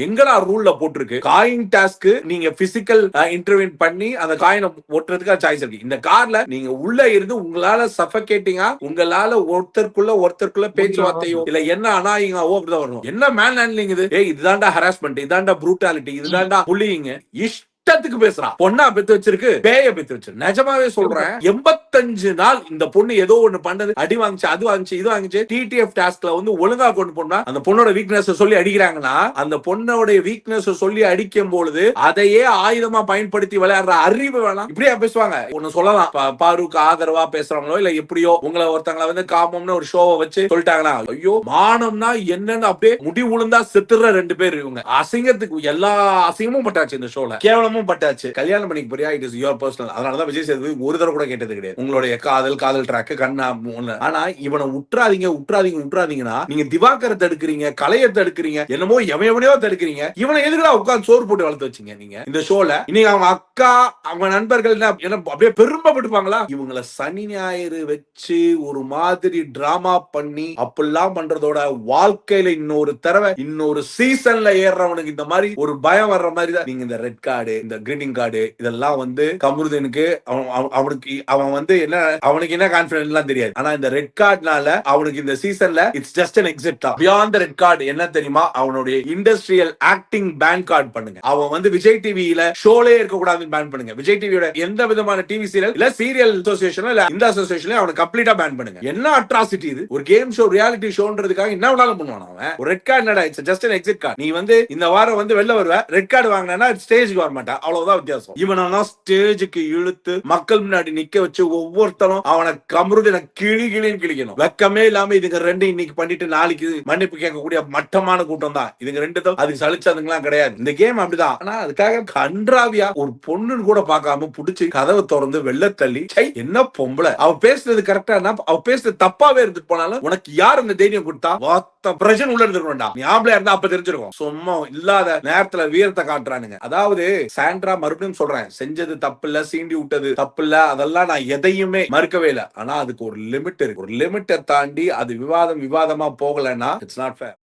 எங்கடா ரூல்ல போட்டிருக்கு coin task நீங்க பிசிக்கல் இன்டர்வென்ட் பண்ணி அந்த காயினை ஒட்டுறதுக்கு சாய்ஸ் இருக்கு. இந்த கார்ல நீங்க உள்ள இருந்து உங்களால சஃபகேட்டிங்கா உங்களால ஒருத்தருக்குள்ள பேச்சுவார்த்தையோ இல்ல என்ன அநாயகமாவோ அப்படிதான் வரணும். என்ன மேன் ஹேண்ட்லிங் இது? இதுதான்டா ஹராஸ்மெண்ட், இதுதான்டா ப்ரூட்டாலிட்டி, இதுதான்டா புல்லிங். இஷ்டத்துக்கு பேசுறான். பொண்ணா பெத்து வச்சிருக்கு, பேய பெத்து வச்சிருக்கு. நிஜமாவே சொல்றேன், 85 நாள் இந்த பொண்ணு ஏதோ ஒண்ணு பண்ணது, அடி வாங்கிச்சு, அது வாங்கிச்சு, இது வாங்கிச்சு. டிடிஎஃப் டாஸ்க்ல வந்து ஒழுங்கா கொண்டு போனா அந்த பொண்ணோட வீக்னஸ் சொல்லி அடிக்கிறாங்கன்னா அந்த பொண்ணோட வீக்னஸ் சொல்லி அடிக்கும் பொழுது அதையே ஆயுதமா பயன்படுத்தி விளையாடுற அறிவு வேணாம். இப்படியா பேசுவாங்க? ஒன்னு சொல்லலாம், பாருக்கு ஆதரவா பேசுறவங்களோ இல்ல எப்படியோ உங்களை ஒருத்தங்களை வந்து காமம்னு ஒரு ஷோவை வச்சு சொல்லிட்டாங்கன்னா, ஐயோ மானம்னா என்னன்னு அப்படியே முடி உளுந்தா செத்துற 2 பேர் இவங்க. அசிங்கத்துக்கு எல்லா அசிங்கமும் பட்டாச்சு இந்த ஷோல, கேவலமும் பட்டாச்சு. கல்யாணம் பண்ணிக்க போறியா, இட் இஸ் யுவர் பர்சனல். அதனாலதான் விஜய் சேதுபதி ஒரு தடவை கூட கேட்டது கிடையாது உங்களுடைய காதல் ட்ராக் கண்ணா. ஆனா இவனை விட்டுறாதீங்கன்னா நீங்க திவாகரை தடுக்கிறீங்க, கலையை தடுக்கிறீங்க, என்னமோ எவனையோ தடுக்கிறீங்க. இவனை எதுக்குடா உட்கார்ந்து சோறு போட்டு வளர்த்து வச்சீங்க நீங்க இந்த ஷோல? இன்னைக்கு அவங்க அக்கா அவங்க நண்பர்கள் என்ன அப்படியே பெருமைப்பட்டுப்பாங்களா? இவங்களை சனி ஞாயிறு வச்சு ஒரு மாதிரி டிராமா பண்ணி அப்படிலாம் பண்றதோட வாழ்க்கையில இன்னொரு சீசன்ல ஏறவனுக்கு இந்த மாதிரி ஒரு பயம் வர்ற மாதிரி தான். நீங்க இந்த ரெட் கார்டு, இந்த கிரீட்டிங் கார்டு இதெல்லாம் வந்து கமருதனுக்கு அவன் வந்து என்ன, அவனுக்கு என்ன கான்ஃபிடன்ஸ் தெரியாது. ஆனா இந்த ரெட் கார்டுனால அவனுக்கு இந்த சீசன்ல இட்ஸ் ஜஸ்ட் an exit தான். பியாண்ட் ரெட் கார்டு என்ன தெரியுமா? அவனுடைய இண்டஸ்ட்ரியல் ஆக்டிங் பேன் கார்டு பண்ணுங்க. அவன் வந்து விஜய் டிவியில ஷோலே இருக்க கூடாதுன்னு பேன் பண்ணுங்க. விஜய் டிவியோட எந்த விதமான டிவி சீரியல் இல்ல சீரியல் அசோசியேஷன் இல்ல இந்த அசோசியேஷன் அவனை கம்ப்ளீட்டா பேன் பண்ணுங்க. என்ன அட்ராசிட்டி இது? ஒரு கேம் ஷோ ரியாலிட்டி ஷோன்றதுக்காக என்ன வேணாலும் பண்ணுவான் அவன். ஒரு ரெட் கார்டு என்னடா, it's just an exit card. நீ வந்து இந்த வாரம் வந்து வெளில வருவ, ரெட் கார்டு வாங்கினா ஸ்டேஜ்க்கு வர மாட்டான், அவ்வளவுதான் வித்தியாசம். இவனெல்லாம் ஸ்டேஜுக்கு இழுத்து மக்கள் முன்னாடி நிக்க வச்சு ஒவ்வொருத்தரும் அவனை கமருதனை கிழிக்கணும். வெக்கமே இல்லாம இதுங்க 2 இன்னைக்கு பண்ணிட்டு நாளைக்கு மன்னிப்பு கேட்கக்கூடிய மட்டமான கூட்டம் தான் இதுங்க 2. அதுக்கு சலிச்சதுங்களாம் கிடையாது. இந்த கேம் அப்படிதான். ஆனா அதுக்காக கன்றாவியா ஒரு பொண்ணுன்னு கூட பார்க்காம புடிச்சு கதவை திறந்து வெள்ள தள்ளி, என்ன பொம்பளை, அவ பேசுறது கரெக்டா, அவ பேசுறது தப்பாவே இருந்துட்டு போனாலும் உனக்கு யார் அந்த தைரியம் கொடுத்தா? பிரஜன் உள்ள இருந்துருக்கா? நீ ஆம்பளையா இருந்தா அப்ப தெரிஞ்சிருக்கும். சும்மா இல்லாத நேரத்துல வீரத்தை காட்டுறானுங்க. அதாவது சாண்ட்ரா, மறுபடியும் சொல்றேன், செஞ்சது தப்பு இல்ல, சீண்டி விட்டது தப்பு இல்ல, அதெல்லாம் நான் எதையுமே மறுக்கவே இல்லை. ஆனா அதுக்கு ஒரு லிமிட் இருக்கு. ஒரு லிமிட்டை தாண்டி அது விவாதமா போகலன்னா இட்ஸ் நாட் ஃபேர்.